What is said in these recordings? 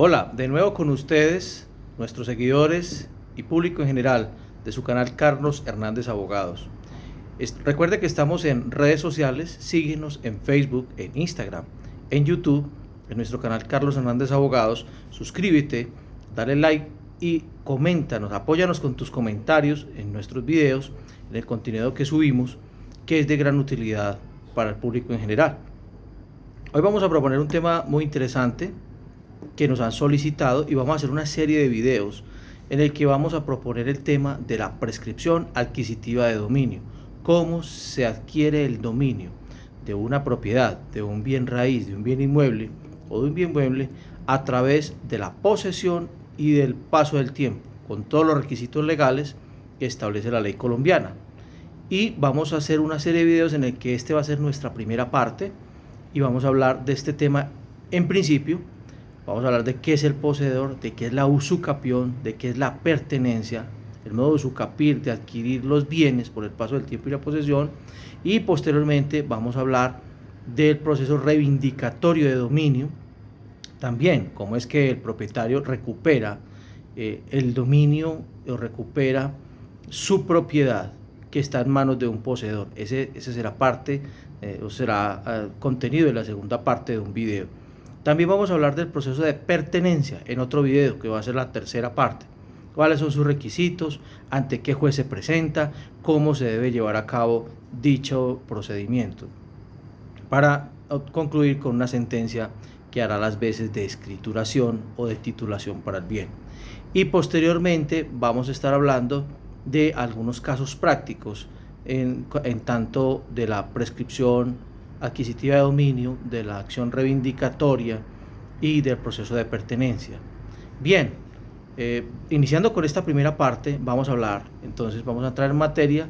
Hola, de nuevo con ustedes, nuestros seguidores y público en general de su canal Carlos Hernández Abogados. Recuerde que estamos en redes sociales, síguenos en Facebook, en Instagram, en YouTube, en nuestro canal Carlos Hernández Abogados. Suscríbete, dale like y coméntanos, apóyanos con tus comentarios en nuestros videos, en el contenido que subimos, que es de gran utilidad para el público en general. Hoy vamos a proponer un tema muy interesante que nos han solicitado y vamos a hacer una serie de videos en el que vamos a proponer el tema de la prescripción adquisitiva de dominio. Cómo se adquiere el dominio de una propiedad, de un bien raíz, de un bien inmueble o de un bien mueble a través de la posesión y del paso del tiempo, con todos los requisitos legales que establece la ley colombiana. Y vamos a hacer una serie de videos en el que este va a ser nuestra primera parte y vamos a hablar de este tema en principio. Vamos a hablar de qué es el poseedor, de qué es la usucapión, de qué es la pertenencia, el modo de usucapir, de adquirir los bienes por el paso del tiempo y la posesión. Y posteriormente vamos a hablar del proceso reivindicatorio de dominio. También cómo es que el propietario recupera el dominio o recupera su propiedad que está en manos de un poseedor. Ese será parte o será contenido de la segunda parte de un video. También vamos a hablar del proceso de pertenencia en otro video, que va a ser la tercera parte. Cuáles son sus requisitos, ante qué juez se presenta, cómo se debe llevar a cabo dicho procedimiento, para concluir con una sentencia que hará las veces de escrituración o de titulación para el bien. Y posteriormente vamos a estar hablando de algunos casos prácticos en tanto de la prescripción adquisitiva de dominio, de la acción reivindicatoria y del proceso de pertenencia. Bien, iniciando con esta primera parte, vamos a entrar en materia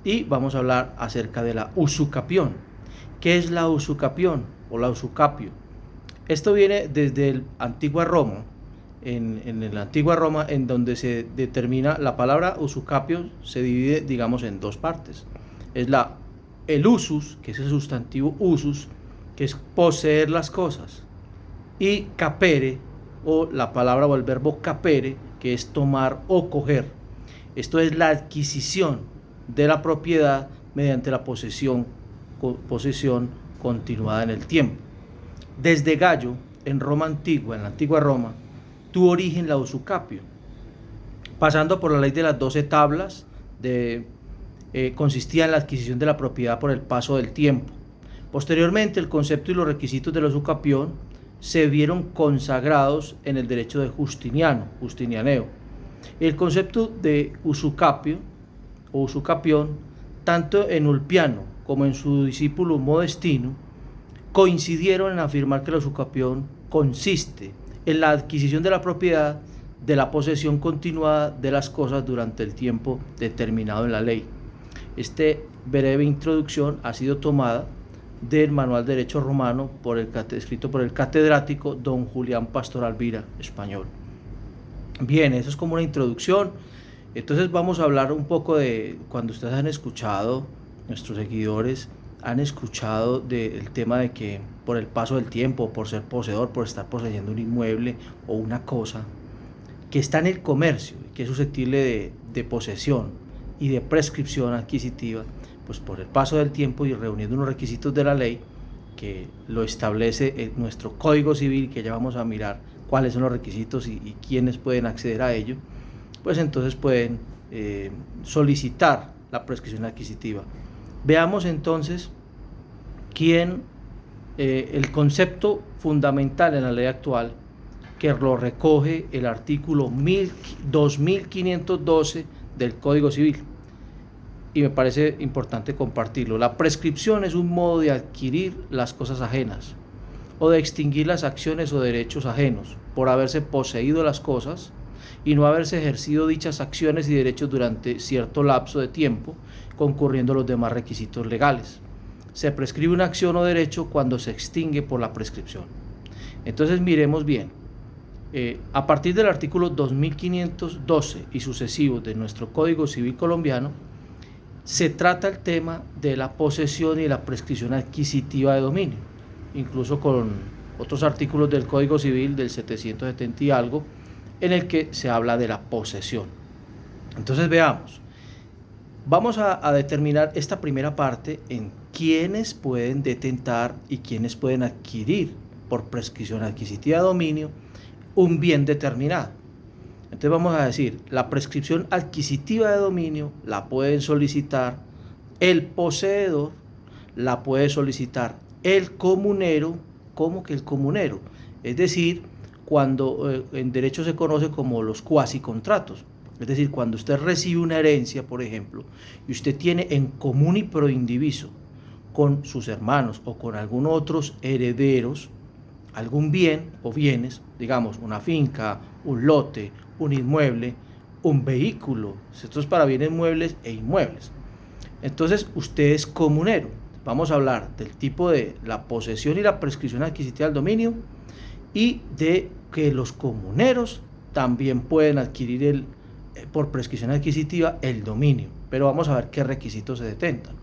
y vamos a hablar acerca de la usucapión. ¿Qué es la usucapión o la usucapio? Esto viene desde la antigua Roma, en la antigua Roma, en donde se determina la palabra usucapio, se divide, digamos, en dos partes. Es el usus, que es el sustantivo usus, que es poseer las cosas, y capere, o la palabra o el verbo capere, que es tomar o coger. Esto es la adquisición de la propiedad mediante la posesión continuada en el tiempo. Desde Gallo, en Roma antigua, en la antigua Roma, tuvo origen la usucapio, pasando por la ley de las 12 tablas consistía en la adquisición de la propiedad por el paso del tiempo. Posteriormente, el concepto y los requisitos de la usucapión se vieron consagrados en el derecho de Justinianeo. El concepto de usucapio o usucapión, tanto en Ulpiano como en su discípulo Modestino, coincidieron en afirmar que la usucapión consiste en la adquisición de la propiedad de la posesión continuada de las cosas durante el tiempo determinado en la ley. Esta breve introducción ha sido tomada del Manual de Derecho Romano escrito por el catedrático don Julián Pastor Alvira, español. Bien, eso es como una introducción. Entonces vamos a hablar un poco de cuando ustedes han escuchado, nuestros seguidores han escuchado del tema de que por el paso del tiempo, por ser poseedor, por estar poseyendo un inmueble o una cosa que está en el comercio, que es susceptible de posesión y de prescripción adquisitiva, pues por el paso del tiempo y reuniendo unos requisitos de la ley que lo establece en nuestro Código Civil, que ya vamos a mirar cuáles son los requisitos y quiénes pueden acceder a ello, pues entonces pueden solicitar la prescripción adquisitiva. Veamos entonces el concepto fundamental en la ley actual, que lo recoge el artículo 2512 del Código Civil, y me parece importante compartirlo. La prescripción es un modo de adquirir las cosas ajenas o de extinguir las acciones o derechos ajenos por haberse poseído las cosas y no haberse ejercido dichas acciones y derechos durante cierto lapso de tiempo, concurriendo los demás requisitos legales. Se prescribe una acción o derecho cuando se extingue por la prescripción. Entonces miremos bien. A partir del artículo 2512 y sucesivos de nuestro Código Civil colombiano, se trata el tema de la posesión y la prescripción adquisitiva de dominio, incluso con otros artículos del Código Civil del 770 y algo, en el que se habla de la posesión. Entonces veamos, vamos a determinar esta primera parte en quiénes pueden detentar y quiénes pueden adquirir por prescripción adquisitiva de dominio un bien determinado. Entonces vamos a decir, la prescripción adquisitiva de dominio la pueden solicitar el poseedor, la puede solicitar el comunero. ¿Cómo que el comunero? Es decir, cuando en derecho se conoce como los cuasicontratos. Es decir, cuando usted recibe una herencia, por ejemplo, y usted tiene en común y proindiviso con sus hermanos o con algunos otros herederos algún bien o bienes, digamos una finca, un lote, un inmueble, un vehículo. Esto es para bienes muebles e inmuebles. Entonces usted es comunero. Vamos a hablar del tipo de la posesión y la prescripción adquisitiva del dominio y de que los comuneros también pueden adquirir por prescripción adquisitiva el dominio. Pero vamos a ver qué requisitos se detentan.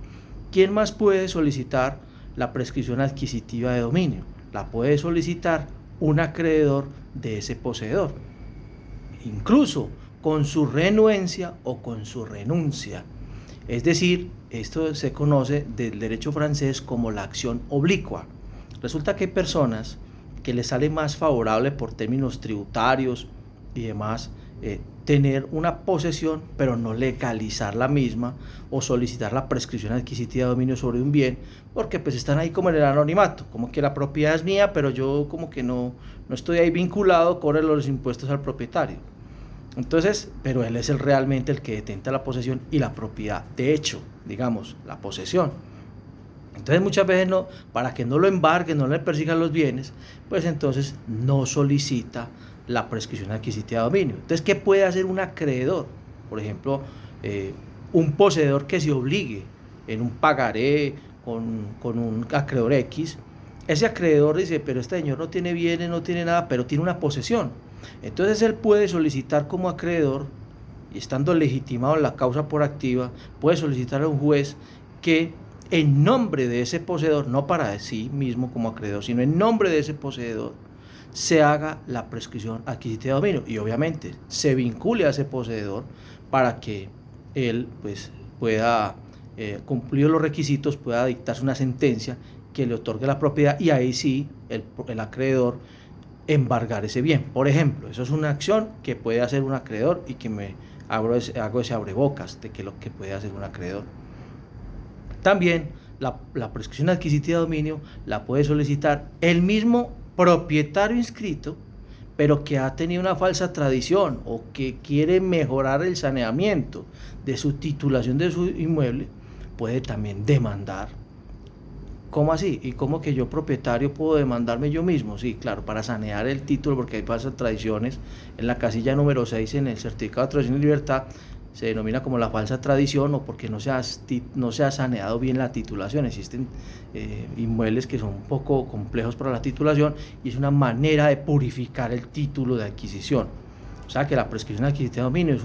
¿Quién más puede solicitar la prescripción adquisitiva de dominio? La puede solicitar un acreedor de ese poseedor, incluso con su renuencia o con su renuncia. Es decir, esto se conoce del derecho francés como la acción oblicua. Resulta que hay personas que les sale más favorable por términos tributarios y demás tener una posesión pero no legalizar la misma o solicitar la prescripción adquisitiva de dominio sobre un bien, porque pues están ahí como en el anonimato, como que la propiedad es mía pero yo como que no estoy ahí vinculado, cobro los impuestos al propietario. Entonces, pero él es realmente el que detenta la posesión y la propiedad, de hecho, digamos, la posesión. Entonces muchas veces para que no lo embarguen, no le persigan los bienes, pues entonces no solicita la prescripción adquisitiva de dominio. Entonces, ¿qué puede hacer un acreedor? Por ejemplo, un poseedor que se obligue en un pagaré con un acreedor X. Ese acreedor dice, pero este señor no tiene bienes, no tiene nada, pero tiene una posesión. Entonces él puede solicitar como acreedor, y estando legitimado en la causa por activa, puede solicitar a un juez que en nombre de ese poseedor, no para sí mismo como acreedor, sino en nombre de ese poseedor, se haga la prescripción adquisitiva de dominio y obviamente se vincule a ese poseedor para que él pues pueda cumplir los requisitos, pueda dictarse una sentencia que le otorgue la propiedad y ahí sí el acreedor embargar ese bien. Por ejemplo, eso es una acción que puede hacer un acreedor y que hago ese abrebocas de que lo que puede hacer un acreedor. También la prescripción adquisitiva de dominio la puede solicitar el mismo propietario inscrito, pero que ha tenido una falsa tradición o que quiere mejorar el saneamiento de su titulación de su inmueble, puede también demandar. ¿Cómo así? ¿Y cómo que yo propietario puedo demandarme yo mismo? Sí, claro, para sanear el título, porque hay falsas tradiciones. En la casilla número 6, en el certificado de tradición y libertad, se denomina como la falsa tradición o porque no se ha saneado bien la titulación. Existen inmuebles que son un poco complejos para la titulación y es una manera de purificar el título de adquisición. O sea que la prescripción adquisitiva de dominio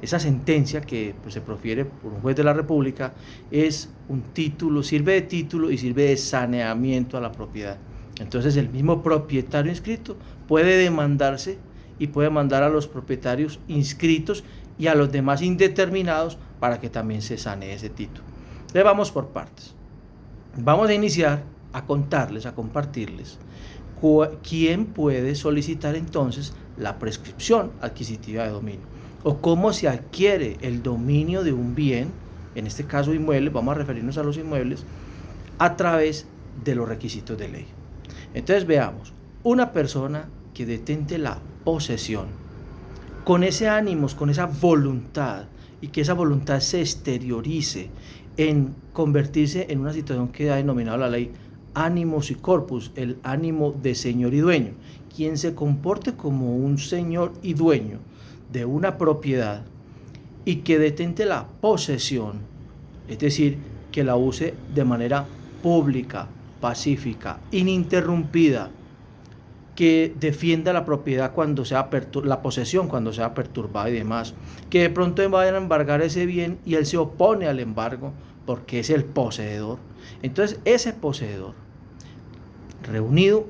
esa sentencia que pues, se profiere por un juez de la República es un título, sirve de título y sirve de saneamiento a la propiedad. Entonces el mismo propietario inscrito puede demandarse y puede mandar a los propietarios inscritos y a los demás indeterminados para que también se sanee ese título. Entonces vamos por partes. Vamos a iniciar a contarles, a compartirles quién puede solicitar entonces la prescripción adquisitiva de dominio o cómo se adquiere el dominio de un bien, en este caso inmuebles, vamos a referirnos a los inmuebles, a través de los requisitos de ley. Entonces veamos, una persona que detente la posesión, con ese ánimo, con esa voluntad, y que esa voluntad se exteriorice en convertirse en una situación que ha denominado la ley animus y corpus, el ánimo de señor y dueño, quien se comporte como un señor y dueño de una propiedad y que detente la posesión, es decir, que la use de manera pública, pacífica, ininterrumpida, que defienda la propiedad cuando sea la posesión cuando sea perturbada y demás, que de pronto vayan a embargar ese bien y él se opone al embargo porque es el poseedor. Entonces ese poseedor Reunido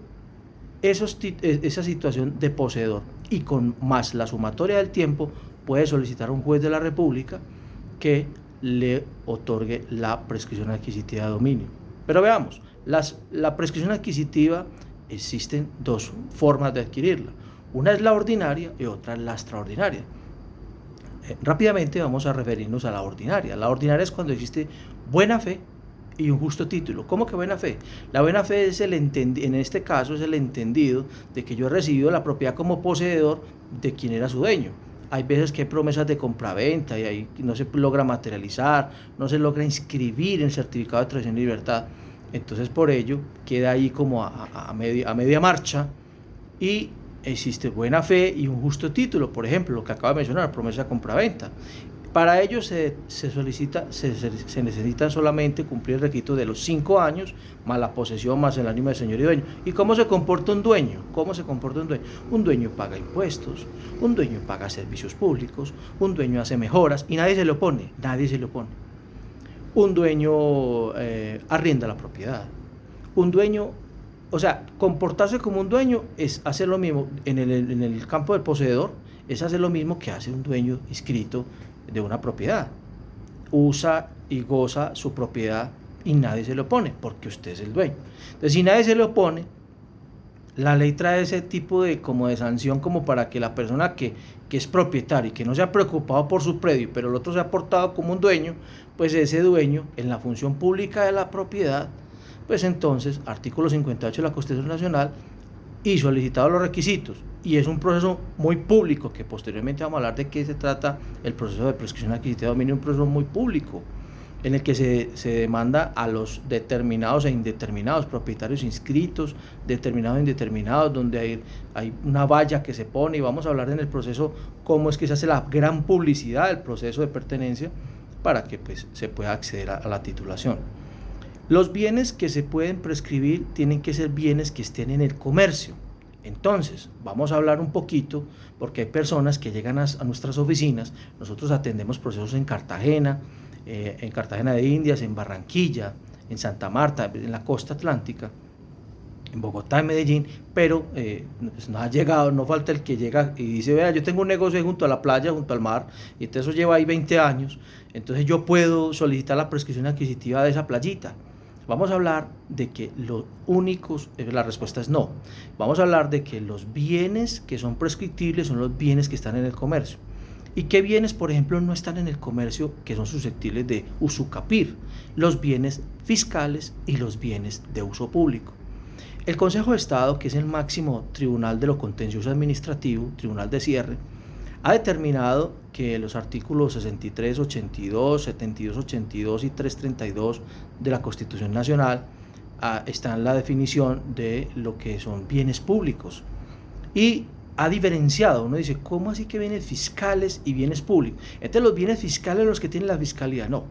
esa situación de poseedor y con más la sumatoria del tiempo, puede solicitar a un juez de la República que le otorgue la prescripción adquisitiva de dominio. Pero veamos, la prescripción adquisitiva, existen dos formas de adquirirla. Una es la ordinaria y otra es la extraordinaria. Rápidamente vamos a referirnos a la ordinaria. La ordinaria es cuando existe buena fe y un justo título. ¿Cómo que buena fe? La buena fe es en este caso es el entendido de que yo he recibido la propiedad como poseedor de quien era su dueño. Hay veces que hay promesas de compraventa y ahí no se logra materializar, no se logra inscribir en certificado de tradición y libertad. Entonces por ello queda ahí como a media marcha, y existe buena fe y un justo título, por ejemplo, lo que acabo de mencionar, promesa de compraventa. Para ello se necesita solamente cumplir el requisito de los 5 años, más la posesión, más el ánimo de señor y dueño. ¿Y cómo se comporta un dueño? Un dueño paga impuestos, un dueño paga servicios públicos, un dueño hace mejoras y nadie se le opone. Un dueño arrienda la propiedad. Un dueño, o sea, comportarse como un dueño es hacer lo mismo en el campo del poseedor, es hacer lo mismo que hace un dueño inscrito de una propiedad. Usa y goza su propiedad y nadie se le opone porque usted es el dueño. Entonces, si nadie se le opone, la ley trae ese tipo de sanción como para que la persona que es propietario y que no se ha preocupado por su predio, pero el otro se ha portado como un dueño, pues ese dueño en la función pública de la propiedad, pues entonces, artículo 58 de la Constitución Nacional, y solicitado los requisitos, y es un proceso muy público, que posteriormente vamos a hablar de qué se trata el proceso de prescripción adquisitiva de dominio, un proceso muy público, en el que se demanda a los determinados e indeterminados propietarios inscritos, determinados e indeterminados, donde hay una valla que se pone, y vamos a hablar en el proceso cómo es que se hace la gran publicidad del proceso de pertenencia para que pues, se pueda acceder a la titulación. Los bienes que se pueden prescribir tienen que ser bienes que estén en el comercio. Entonces, vamos a hablar un poquito, porque hay personas que llegan a nuestras oficinas. Nosotros atendemos procesos en Cartagena de Indias, en Barranquilla, en Santa Marta, en la costa atlántica, en Bogotá, en Medellín, pero pues no ha llegado, no falta el que llega y dice, vea, yo tengo un negocio junto a la playa, junto al mar, y entonces eso lleva ahí 20 años, entonces yo puedo solicitar la prescripción adquisitiva de esa playita. Vamos a hablar de que los únicos, la respuesta es no. Vamos a hablar de que los bienes que son prescriptibles son los bienes que están en el comercio. ¿Y qué bienes, por ejemplo, no están en el comercio que son susceptibles de usucapir? Los bienes fiscales y los bienes de uso público. El Consejo de Estado, que es el máximo tribunal de lo contencioso administrativo, tribunal de cierre, ha determinado que los artículos 63, 82, 72, 82 y 332 de la Constitución Nacional están en la definición de lo que son bienes públicos. Y ha diferenciado, uno dice, ¿cómo así que bienes fiscales y bienes públicos? Entonces, los bienes fiscales los que tienen la fiscalía, no.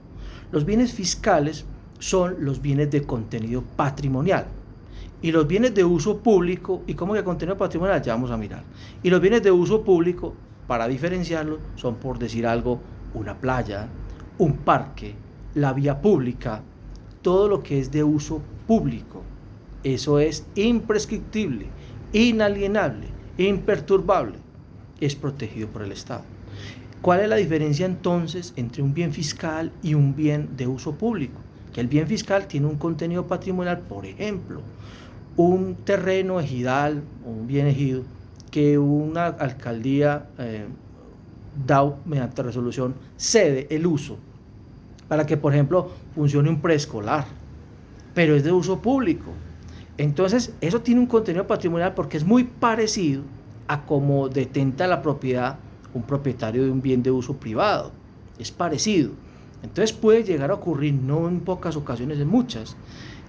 Los bienes fiscales son los bienes de contenido patrimonial. Y los bienes de uso público, ¿y cómo que contenido patrimonial? Ya vamos a mirar. Y los bienes de uso público, para diferenciarlos, son, por decir algo, una playa, un parque, la vía pública, todo lo que es de uso público. Eso es imprescriptible, inalienable, imperturbable, es protegido por el Estado. ¿Cuál es la diferencia entonces entre un bien fiscal y un bien de uso público? Que el bien fiscal tiene un contenido patrimonial, por ejemplo, un terreno ejidal o un bien ejido que una alcaldía da mediante resolución, cede el uso para que, por ejemplo, funcione un preescolar, pero es de uso público. Entonces, eso tiene un contenido patrimonial porque es muy parecido a como detenta la propiedad un propietario de un bien de uso privado. Es parecido. Entonces puede llegar a ocurrir, no en pocas ocasiones, en muchas,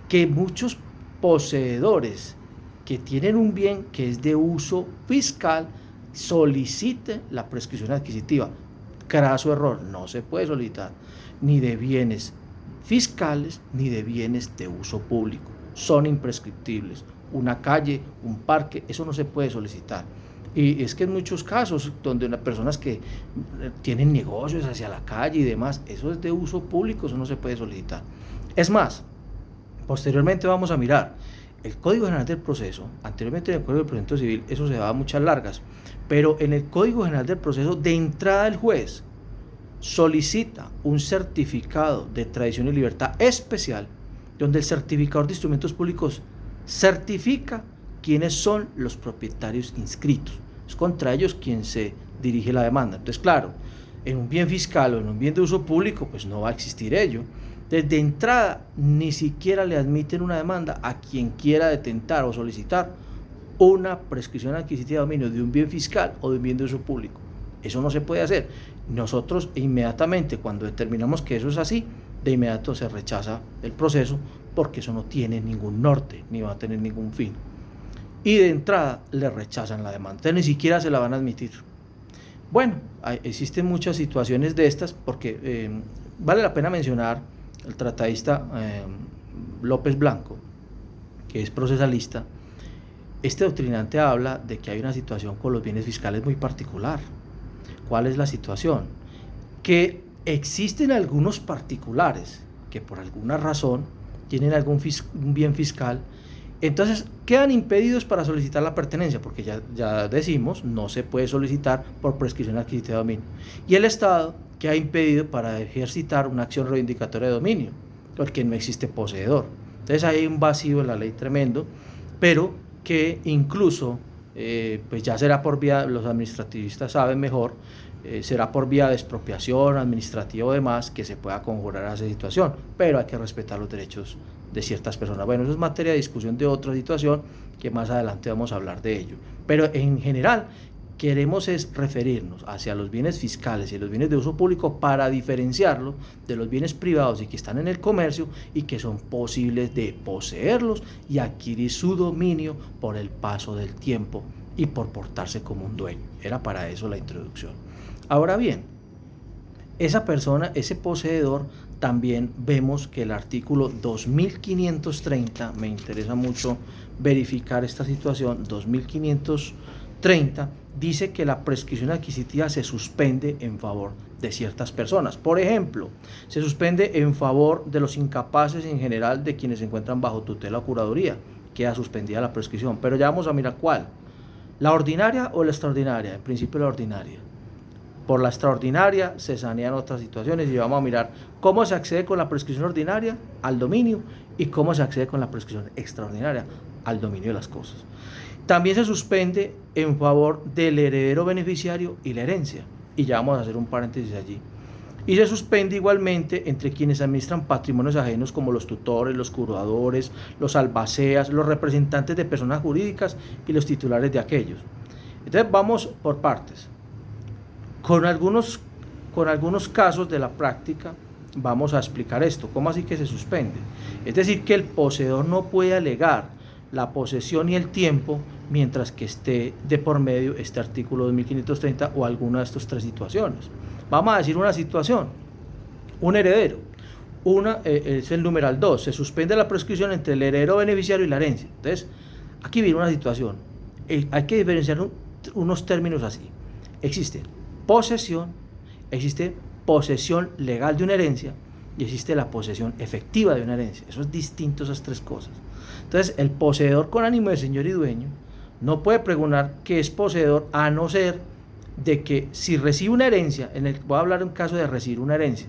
que muchos poseedores que tienen un bien que es de uso fiscal soliciten la prescripción adquisitiva. Craso error, no se puede solicitar ni de bienes fiscales ni de bienes de uso público. Son imprescriptibles. Una calle, un parque, eso no se puede solicitar. Y es que en muchos casos donde las personas que tienen negocios hacia la calle y demás, eso es de uso público, eso no se puede solicitar. Es más, posteriormente vamos a mirar, el Código General del Proceso, anteriormente en el Código del Procedimiento Civil, eso se daba muchas largas, pero en el Código General del Proceso, de entrada el juez solicita un certificado de tradición y libertad especial, donde el certificador de instrumentos públicos certifica quiénes son los propietarios inscritos. Es contra ellos quien se dirige la demanda. Entonces, claro, en un bien fiscal o en un bien de uso público, pues no va a existir ello. Desde entrada, ni siquiera le admiten una demanda a quien quiera detentar o solicitar una prescripción adquisitiva de dominio de un bien fiscal o de un bien de uso público. Eso no se puede hacer. Nosotros inmediatamente, cuando determinamos que eso es así, de inmediato se rechaza el proceso, porque eso no tiene ningún norte, ni va a tener ningún fin. Y de entrada le rechazan la demanda, entonces ni siquiera se la van a admitir. Bueno, existen muchas situaciones de estas, porque vale la pena mencionar el tratadista López Blanco, que es procesalista. Este doctrinante habla de que hay una situación con los bienes fiscales muy particular. ¿Cuál es la situación? Que existen algunos particulares que por alguna razón tienen un bien fiscal, entonces quedan impedidos para solicitar la pertenencia, porque ya decimos, no se puede solicitar por prescripción adquisitiva de dominio. Y el Estado queda impedido para ejercitar una acción reivindicatoria de dominio, porque no existe poseedor. Entonces hay un vacío en la ley tremendo, pero que incluso pues ya será por vía, los administrativistas saben mejor, será por vía de expropiación administrativa o demás que se pueda conjurar a esa situación, pero hay que respetar los derechos de ciertas personas. Bueno, eso es materia de discusión de otra situación que más adelante vamos a hablar de ello, pero en general queremos es referirnos hacia los bienes fiscales y los bienes de uso público para diferenciarlos de los bienes privados y que están en el comercio y que son posibles de poseerlos y adquirir su dominio por el paso del tiempo y por portarse como un dueño. Era para eso la introducción. Ahora bien, esa persona, ese poseedor, también vemos que el artículo 2530, me interesa mucho verificar esta situación, 2530, dice que la prescripción adquisitiva se suspende en favor de ciertas personas. Por ejemplo, se suspende en favor de los incapaces en general, de quienes se encuentran bajo tutela o curaduría, queda suspendida la prescripción. Pero ya vamos a mirar cuál, la ordinaria o la extraordinaria. En principio la ordinaria. Por la extraordinaria se sanean otras situaciones y vamos a mirar cómo se accede con la prescripción ordinaria al dominio y cómo se accede con la prescripción extraordinaria al dominio de las cosas. También se suspende en favor del heredero beneficiario y la herencia, y ya vamos a hacer un paréntesis allí. Y se suspende igualmente entre quienes administran patrimonios ajenos, como los tutores, los curadores, los albaceas, los representantes de personas jurídicas y los titulares de aquellos. Entonces vamos por partes. Con algunos casos de la práctica vamos a explicar esto. ¿Cómo así que se suspende? Es decir, que el poseedor no puede alegar la posesión y el tiempo mientras que esté de por medio este artículo 2530 o alguna de estas tres situaciones. Vamos a decir una situación, un heredero, es el numeral 2, se suspende la prescripción entre el heredero beneficiario y la herencia. Entonces, aquí viene una situación, hay que diferenciar unos términos así. Existe posesión, existe posesión legal de una herencia y existe la posesión efectiva de una herencia. Eso es distinto, esas tres cosas. Entonces, el poseedor con ánimo de señor y dueño no puede pregonar que es poseedor, a no ser de que si recibe una herencia, voy a hablar de un caso de recibir una herencia.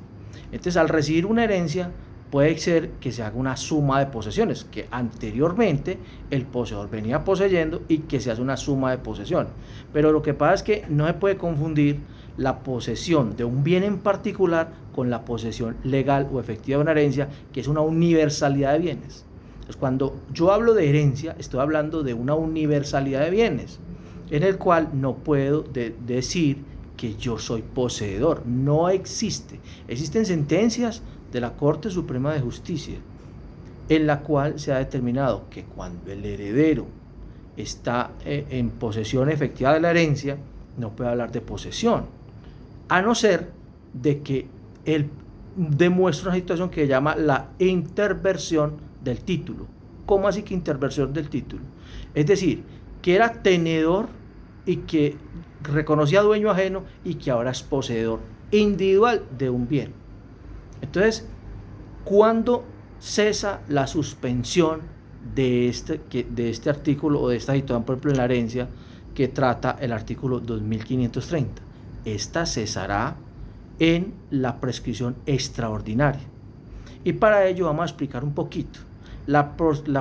Entonces, al recibir una herencia, puede ser que se haga una suma de posesiones, que anteriormente el poseedor venía poseyendo y que se hace una suma de posesión. Pero lo que pasa es que no se puede confundir la posesión de un bien en particular con la posesión legal o efectiva de una herencia, que es una universalidad de bienes. Entonces, cuando yo hablo de herencia, estoy hablando de una universalidad de bienes, en el cual no puedo decir que yo soy poseedor. No existe. Existen sentencias de la Corte Suprema de Justicia en la cual se ha determinado que cuando el heredero está en posesión efectiva de la herencia, no puede hablar de posesión, a no ser de que él demuestre una situación que se llama la interversión del título. ¿Cómo así que interversión del título? Es decir, que era tenedor y que reconocía dueño ajeno y que ahora es poseedor individual de un bien. Entonces, ¿cuándo cesa la suspensión de este artículo o de esta situación, por ejemplo, en la herencia, que trata el artículo 2530. Esta cesará en la prescripción extraordinaria. Y para ello vamos a explicar un poquito. La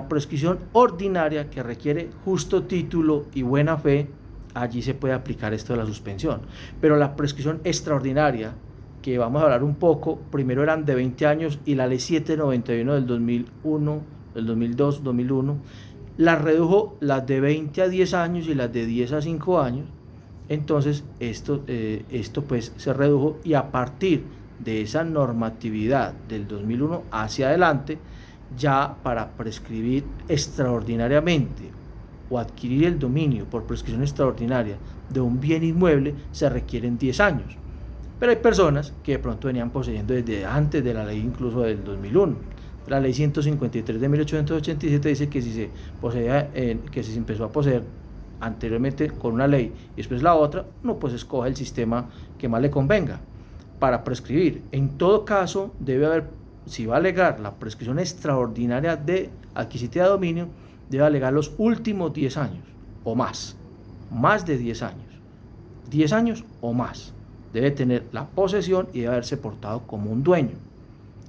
prescripción ordinaria, que requiere justo título y buena fe, allí se puede aplicar esto de la suspensión. Pero la prescripción extraordinaria, que vamos a hablar un poco, primero eran de 20 años y la ley 791 del 2001, del 2002, 2001, las redujo las de 20 a 10 años y las de 10 a 5 años. Entonces esto pues se redujo, y a partir de esa normatividad del 2001 hacia adelante, ya para prescribir extraordinariamente o adquirir el dominio por prescripción extraordinaria de un bien inmueble se requieren 10 años. Pero hay personas que de pronto venían poseyendo desde antes de la ley, incluso del 2001. La ley 153 de 1887 dice que si se poseía, que si se empezó a poseer anteriormente con una ley y después la otra, no, pues escoge el sistema que más le convenga para prescribir. En todo caso, debe haber, si va a alegar la prescripción extraordinaria de adquisitiva de dominio, debe alegar los últimos 10 años o más de 10 años o más. Debe tener la posesión y debe haberse portado como un dueño,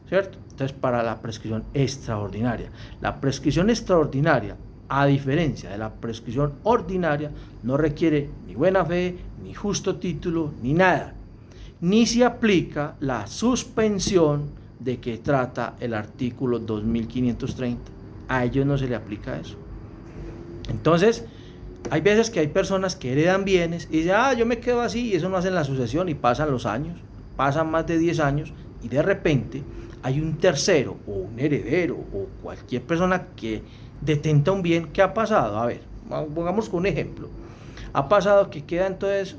¿cierto? Entonces, para la prescripción extraordinaria, la prescripción extraordinaria, a diferencia de la prescripción ordinaria, no requiere ni buena fe, ni justo título, ni nada. Ni se aplica la suspensión de que trata el artículo 2530. A ellos no se le aplica eso. Entonces, hay veces que hay personas que heredan bienes y dicen, yo me quedo así, y eso no hacen la sucesión, y pasan los años, pasan más de 10 años, y de repente hay un tercero o un heredero o cualquier persona que detenta un bien. ¿Qué ha pasado? A ver, pongamos un ejemplo. Ha pasado que queda entonces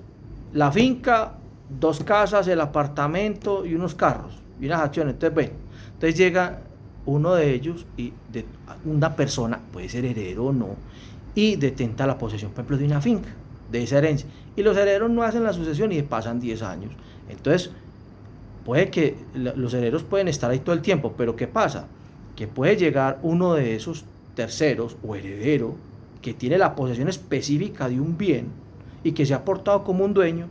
la finca, 2 casas, el apartamento y unos carros y unas acciones. Entonces, bueno, entonces llega uno de ellos, y una persona, puede ser heredero o no, y detenta la posesión, por ejemplo, de una finca, de esa herencia, y los herederos no hacen la sucesión y pasan 10 años. Entonces, puede que los herederos pueden estar ahí todo el tiempo, pero ¿qué pasa? Que puede llegar uno de esos terceros o heredero que tiene la posesión específica de un bien y que se ha portado como un dueño,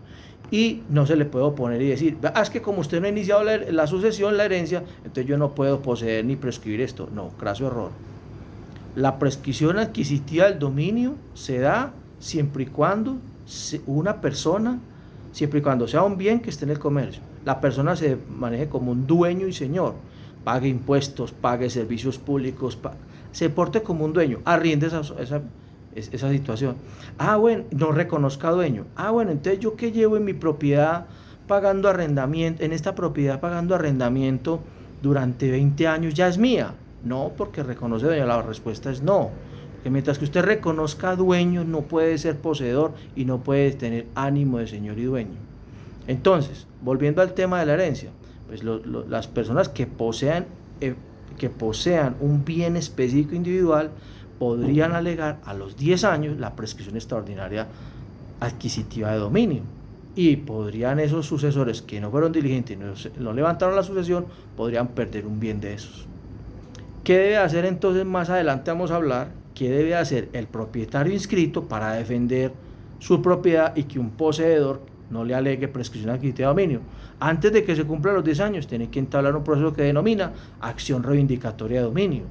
y no se le puede oponer y decir, es que como usted no ha iniciado la sucesión, la herencia, entonces yo no puedo poseer ni prescribir esto. No, craso error. La prescripción adquisitiva del dominio se da siempre y cuando una persona, siempre y cuando sea un bien que esté en el comercio, la persona se maneje como un dueño y señor, pague impuestos, pague servicios públicos, se porte como un dueño, arriende esa situación. Bueno, no reconozca dueño. Bueno, entonces yo que llevo en mi propiedad pagando arrendamiento, en esta propiedad pagando arrendamiento durante 20 años, ya es mía. No, porque reconoce dueño. La respuesta es no. Que mientras que usted reconozca dueño, no puede ser poseedor y no puede tener ánimo de señor y dueño. Entonces, volviendo al tema de la herencia, pues las personas que posean un bien específico individual podrían alegar a los 10 años la prescripción extraordinaria adquisitiva de dominio, y podrían esos sucesores que no fueron diligentes y no levantaron la sucesión, podrían perder un bien de esos. ¿Qué debe hacer entonces? Más adelante vamos a hablar qué debe hacer el propietario inscrito para defender su propiedad y que un poseedor no le alegue prescripción adquisitiva de dominio. Antes de que se cumplan los 10 años, tiene que entablar un proceso que denomina acción reivindicatoria de dominio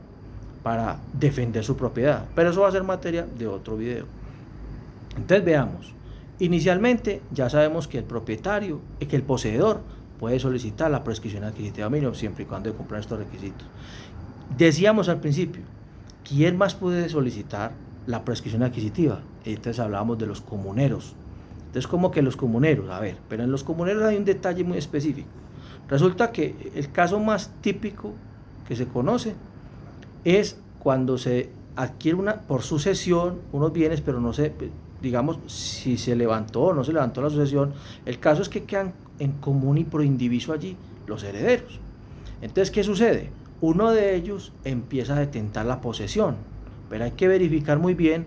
para defender su propiedad, pero eso va a ser materia de otro video. Entonces veamos. Inicialmente ya sabemos que el propietario y que el poseedor puede solicitar la prescripción adquisitiva de dominio siempre y cuando cumplan estos requisitos. Decíamos al principio, ¿quién más puede solicitar la prescripción adquisitiva? Entonces hablábamos de los comuneros. Entonces, como que los comuneros, pero en los comuneros hay un detalle muy específico. Resulta que el caso más típico que se conoce es cuando se adquiere por sucesión unos bienes, pero no sé, digamos, si se levantó o no se levantó la sucesión. El caso es que quedan en común y pro indiviso allí los herederos. Entonces, ¿qué sucede? Uno de ellos empieza a detentar la posesión, pero hay que verificar muy bien,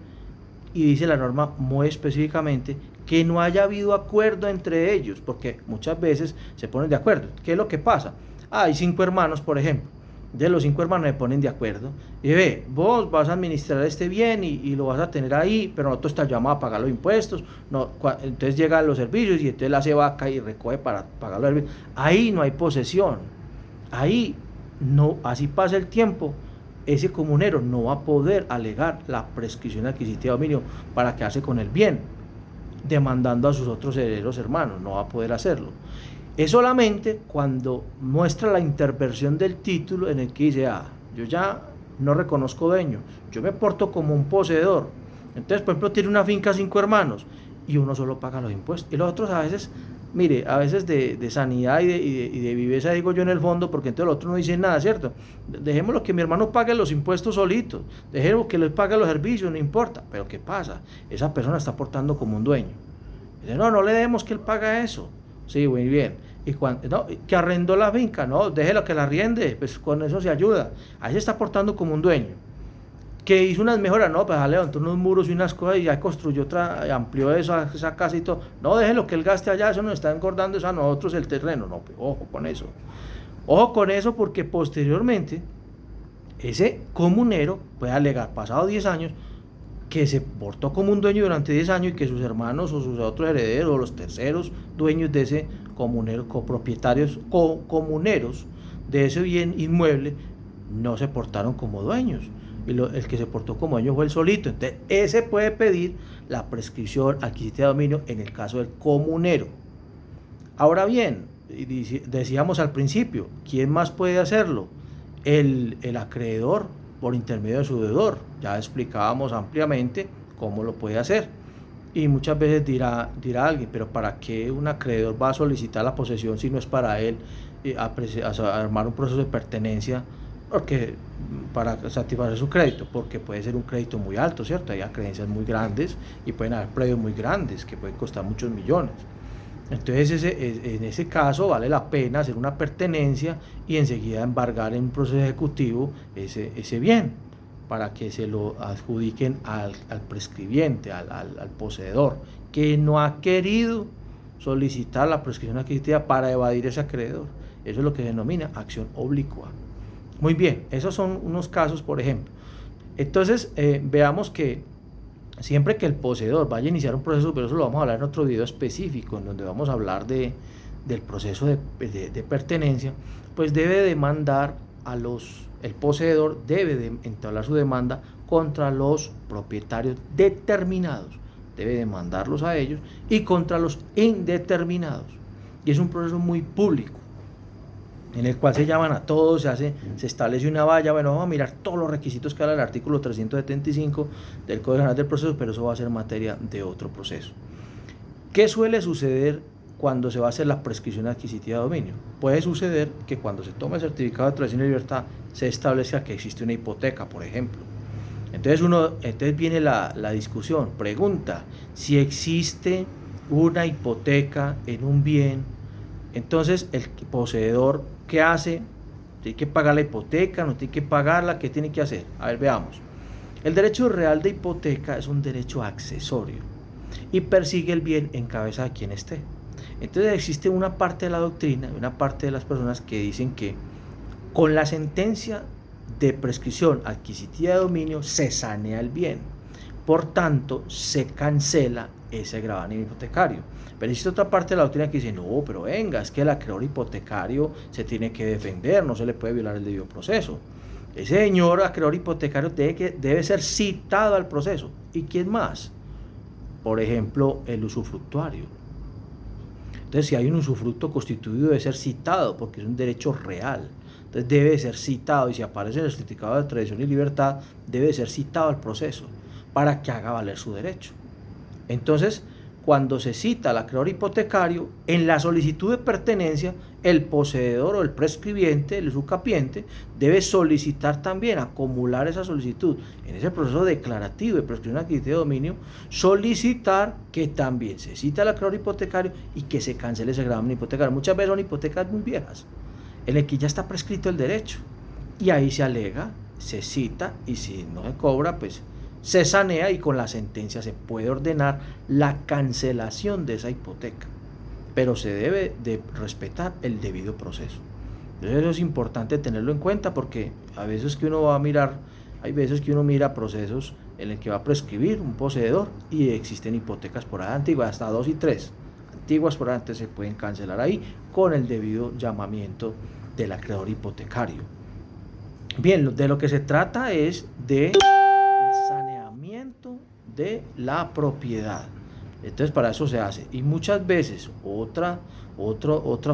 y dice la norma muy específicamente, que no haya habido acuerdo entre ellos, porque muchas veces se ponen de acuerdo. ¿Qué es lo que pasa? Hay 5 hermanos, por ejemplo, De los 5 hermanos se ponen de acuerdo y ve, vos vas a administrar este bien y lo vas a tener ahí, pero nosotros te ayudamos a pagar los impuestos. No, entonces llegan los servicios y entonces la se vaca y recoge para pagar los servicios. Ahí no hay posesión, ahí no, así pasa el tiempo, ese comunero no va a poder alegar la prescripción adquisitiva de dominio para quedarse con el bien, demandando a sus otros herederos hermanos, no va a poder hacerlo. Es solamente cuando muestra la interversión del título en el que dice, yo ya no reconozco dueño, yo me porto como un poseedor. Entonces, por ejemplo, tiene una finca 5 hermanos y uno solo paga los impuestos. Y los otros a veces, mire, a veces de sanidad y de viveza, digo yo en el fondo, porque entonces el otro no dice nada, ¿cierto? Dejémoslo que mi hermano pague los impuestos solitos, dejemos que les pague los servicios, no importa. Pero ¿qué pasa? Esa persona está portando como un dueño. Dice, no le demos que él paga eso. Sí, muy bien. Y cuando, no, que arrendó la finca, no, déjelo que la arriende, pues con eso se ayuda. Ahí se está portando como un dueño. Que hizo unas mejoras, no, pues levantó unos muros y unas cosas y ya construyó otra, amplió esa casa y todo. No, déjelo que él gaste allá, eso nos está engordando, eso a nosotros el terreno. No, pues, ojo con eso. Ojo con eso porque posteriormente ese comunero puede alegar, pasado 10 años, que se portó como un dueño durante 10 años y que sus hermanos o sus otros herederos o los terceros dueños de ese comunero, copropietarios, comuneros de ese bien inmueble, no se portaron como dueños. Y el que se portó como dueño fue el solito. Entonces, ese puede pedir la prescripción adquisitiva de dominio en el caso del comunero. Ahora bien, decíamos al principio, ¿quién más puede hacerlo? El acreedor por intermedio de su deudor. Ya explicábamos ampliamente cómo lo puede hacer. Y muchas veces dirá alguien, pero ¿para qué un acreedor va a solicitar la posesión si no es para él armar un proceso de pertenencia? Porque para satisfacer su crédito, porque puede ser un crédito muy alto, ¿cierto? Hay creencias muy grandes y pueden haber predios muy grandes que pueden costar muchos millones. Entonces en ese caso vale la pena hacer una pertenencia y enseguida embargar en un proceso ejecutivo ese bien para que se lo adjudiquen al prescribiente, al poseedor, que no ha querido solicitar la prescripción adquisitiva para evadir ese acreedor. Eso es lo que se denomina acción oblicua. Muy bien, esos son unos casos, por ejemplo. Entonces, veamos que siempre que el poseedor vaya a iniciar un proceso, pero eso lo vamos a hablar en otro video específico, en donde vamos a hablar del proceso de pertenencia, pues debe demandar el poseedor debe de entablar su demanda contra los propietarios determinados, debe demandarlos a ellos y contra los indeterminados. Y es un proceso muy público, en el cual se llaman a todos, se establece una valla. Bueno, vamos a mirar todos los requisitos que habla el artículo 375 del Código General del Proceso, pero eso va a ser materia de otro proceso. ¿Qué suele suceder cuando se va a hacer la prescripción adquisitiva de dominio? Puede suceder que cuando se toma el certificado de traición de libertad se establezca que existe una hipoteca, por ejemplo. Entonces viene la discusión, pregunta, si existe una hipoteca en un bien, entonces el poseedor, ¿qué hace? ¿Tiene que pagar la hipoteca? ¿No tiene que pagarla? ¿Qué tiene que hacer? A ver, veamos. El derecho real de hipoteca es un derecho accesorio y persigue el bien en cabeza de quien esté. Entonces existe una parte de la doctrina, una parte de las personas que dicen que con la sentencia de prescripción adquisitiva de dominio se sanea el bien, por tanto se cancela ese gravamen hipotecario. Pero existe otra parte de la doctrina que dice, no, pero venga, es que el acreedor hipotecario se tiene que defender, no se le puede violar el debido proceso. Ese señor acreedor hipotecario debe ser citado al proceso. ¿Y quién más? Por ejemplo, el usufructuario. Entonces, si hay un usufructo constituido, debe ser citado porque es un derecho real. Entonces, debe ser citado, y si aparece en el certificado de tradición y libertad, debe ser citado al proceso para que haga valer su derecho. Entonces, cuando se cita al acreedor hipotecario, en la solicitud de pertenencia, el poseedor o el prescribiente, el usucapiente, debe solicitar también, acumular esa solicitud en ese proceso declarativo de prescripción adquisitiva de dominio, solicitar que también se cita al acreedor hipotecario y que se cancele ese gravamen hipotecario. Muchas veces son hipotecas muy viejas, en el que ya está prescrito el derecho, y ahí se alega, se cita, y si no se cobra, pues se sanea y con la sentencia se puede ordenar la cancelación de esa hipoteca, pero se debe de respetar el debido proceso. Entonces eso es importante tenerlo en cuenta porque a veces que uno va a mirar, hay veces que uno mira procesos en el que va a prescribir un poseedor y existen hipotecas por ahí antiguas, hasta 2 y 3 antiguas por ahí, se pueden cancelar ahí con el debido llamamiento del acreedor hipotecario. Bien, de lo que se trata es de saneamiento de la propiedad. Entonces para eso se hace. Y muchas veces otra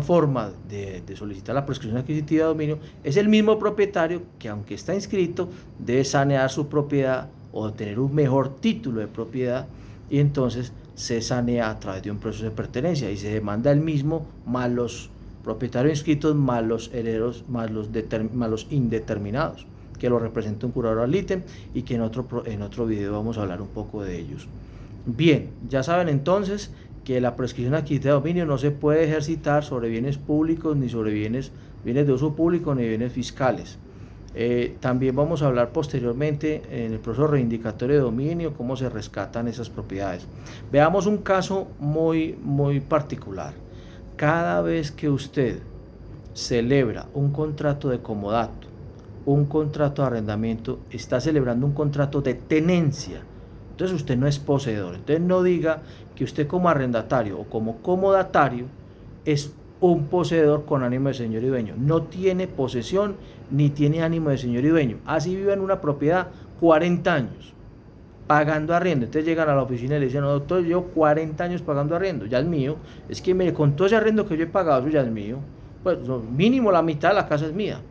forma de solicitar la prescripción adquisitiva de dominio es el mismo propietario que, aunque está inscrito, debe sanear su propiedad o tener un mejor título de propiedad, y entonces se sanea a través de un proceso de pertenencia y se demanda el mismo más los propietarios inscritos más los herederos más los indeterminados, que lo representa un curador al ítem y que en otro video vamos a hablar un poco de ellos. Bien, ya saben entonces que la prescripción adquisitiva de dominio no se puede ejercitar sobre bienes públicos, ni sobre bienes de uso público, ni bienes fiscales. También vamos a hablar posteriormente en el proceso reivindicatorio de dominio cómo se rescatan esas propiedades. Veamos un caso muy particular. Cada vez que usted celebra un contrato de comodato, un contrato de arrendamiento, está celebrando un contrato de tenencia. Entonces usted no es poseedor. Entonces no diga que usted como arrendatario o como comodatario es un poseedor con ánimo de señor y dueño. No tiene posesión ni tiene ánimo de señor y dueño. Así vive en una propiedad 40 años pagando arriendo. Entonces llegan a la oficina y le dicen: no, doctor, yo 40 años pagando arriendo, ya es mío. Es que me contó ese arriendo que yo he pagado, eso ya es mío. Pues mínimo la mitad de la casa es mía.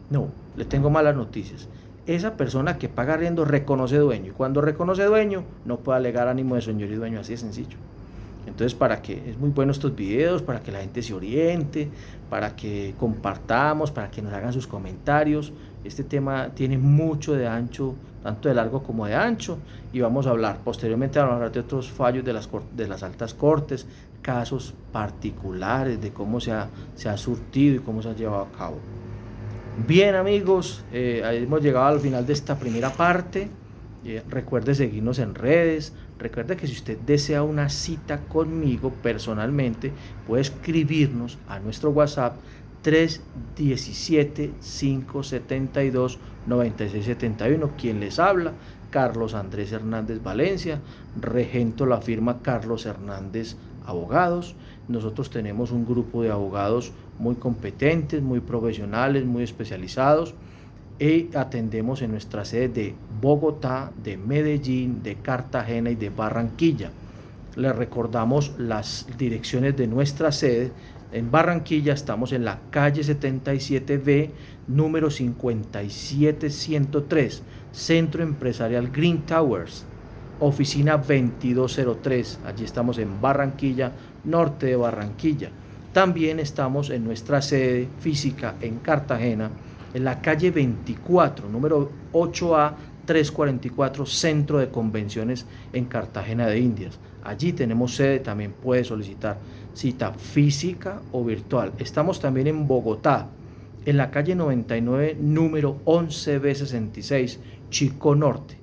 No, le tengo malas noticias. Esa persona que paga arriendo reconoce dueño, y cuando reconoce dueño no puede alegar ánimo de señor y dueño, así de sencillo. Entonces, es muy bueno estos videos para que la gente se oriente, para que compartamos, para que nos hagan sus comentarios. Este tema tiene mucho de ancho, tanto de largo como de ancho, y vamos a hablar posteriormente, vamos a hablar de otros fallos de las altas cortes, casos particulares de cómo se ha surtido y cómo se ha llevado a cabo. Bien, amigos, hemos llegado al final de esta primera parte. Recuerde seguirnos en redes. Recuerde que si usted desea una cita conmigo personalmente, puede escribirnos a nuestro WhatsApp 317-572-9671. Quien les habla, Carlos Andrés Hernández Valencia, regento la firma Carlos Hernández Abogados. Nosotros tenemos un grupo de abogados muy competentes, muy profesionales, muy especializados, y atendemos en nuestra sede de Bogotá, de Medellín, de Cartagena y de Barranquilla. Les recordamos las direcciones de nuestra sede. En Barranquilla estamos en la calle 77B, número 57103, Centro Empresarial Green Towers, oficina 2203. Allí estamos en Barranquilla, norte de Barranquilla. También estamos en nuestra sede física en Cartagena, en la calle 24, número 8A 344, Centro de Convenciones en Cartagena de Indias. Allí tenemos sede, también puede solicitar cita física o virtual. Estamos también en Bogotá, en la calle 99, número 11B66, Chico Norte.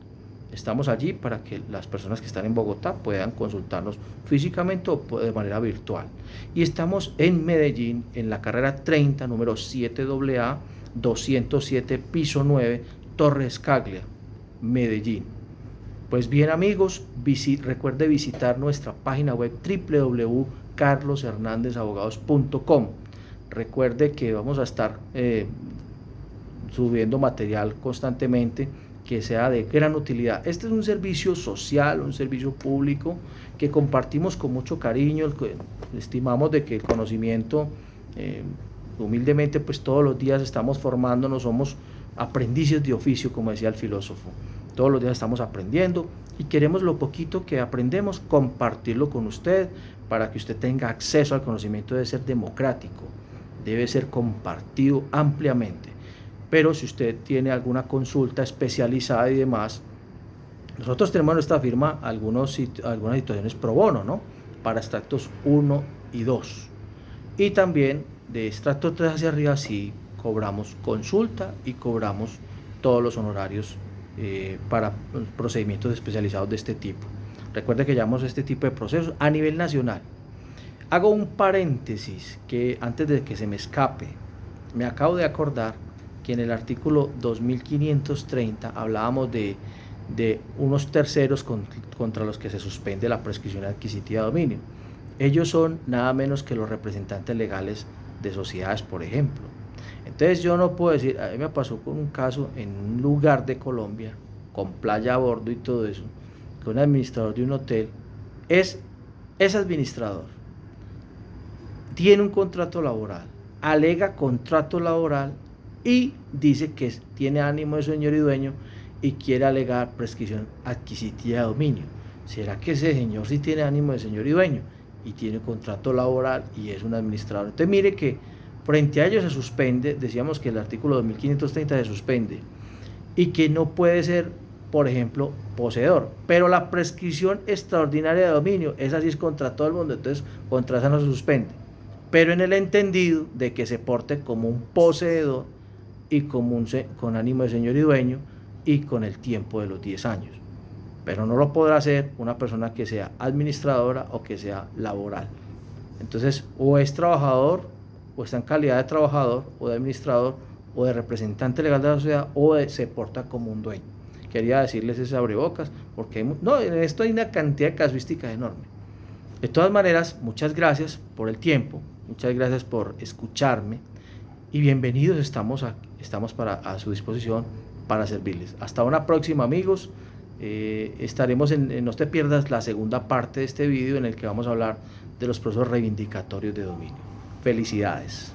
Estamos allí para que las personas que están en Bogotá puedan consultarnos físicamente o de manera virtual. Y estamos en Medellín, en la carrera 30, número 7AA 207, piso 9, Torres Caglia, Medellín. Pues bien, amigos, recuerde visitar nuestra página web www.carloshernandezabogados.com. Recuerde que vamos a estar subiendo material constantemente que sea de gran utilidad. Este es un servicio social, un servicio público que compartimos con mucho cariño. Estimamos de que el conocimiento, humildemente, pues todos los días estamos formándonos, somos aprendices de oficio, como decía el filósofo. Todos los días estamos aprendiendo y queremos lo poquito que aprendemos compartirlo con usted para que usted tenga acceso al conocimiento. Debe ser democrático, debe ser compartido ampliamente. Pero si usted tiene alguna consulta especializada y demás, nosotros tenemos en nuestra firma algunas situaciones pro bono, ¿no? Para extractos 1 y 2. Y también de extracto 3 hacia arriba sí cobramos consulta y cobramos todos los honorarios para procedimientos especializados de este tipo. Recuerde que llevamos este tipo de procesos a nivel nacional. Hago un paréntesis que antes de que se me escape. me acabo de acordar que en el artículo 2530 hablábamos de unos terceros contra los que se suspende la prescripción adquisitiva de dominio. Ellos son nada menos que los representantes legales de sociedades, por ejemplo. Entonces yo no puedo decir, a mí me pasó con un caso en un lugar de Colombia, con playa a bordo y todo eso, que un administrador de un hotel es administrador, tiene un contrato laboral, alega contrato laboral y dice que tiene ánimo de señor y dueño y quiere alegar prescripción adquisitiva de dominio. ¿Será que ese señor sí tiene ánimo de señor y dueño y tiene contrato laboral y es un administrador? Entonces mire que frente a ello se suspende, decíamos que el artículo 2530 se suspende y que no puede ser, por ejemplo, poseedor, pero la prescripción extraordinaria de dominio, esa sí es contra todo el mundo, entonces contra esa no se suspende, pero en el entendido de que se porte como un poseedor y como con ánimo de señor y dueño y con el tiempo de los 10 años, pero no lo podrá hacer una persona que sea administradora o que sea laboral. Entonces, o es trabajador, o está en calidad de trabajador, o de administrador, o de representante legal de la sociedad, o se porta como un dueño. Quería decirles ese abrebocas, porque en esto hay una cantidad de casuística enorme. De todas maneras, muchas gracias por el tiempo, muchas gracias por escucharme, y bienvenidos, estamos a su disposición para servirles. Hasta una próxima, amigos. Estaremos no te pierdas la segunda parte de este video en el que vamos a hablar de los procesos reivindicatorios de dominio. Felicidades.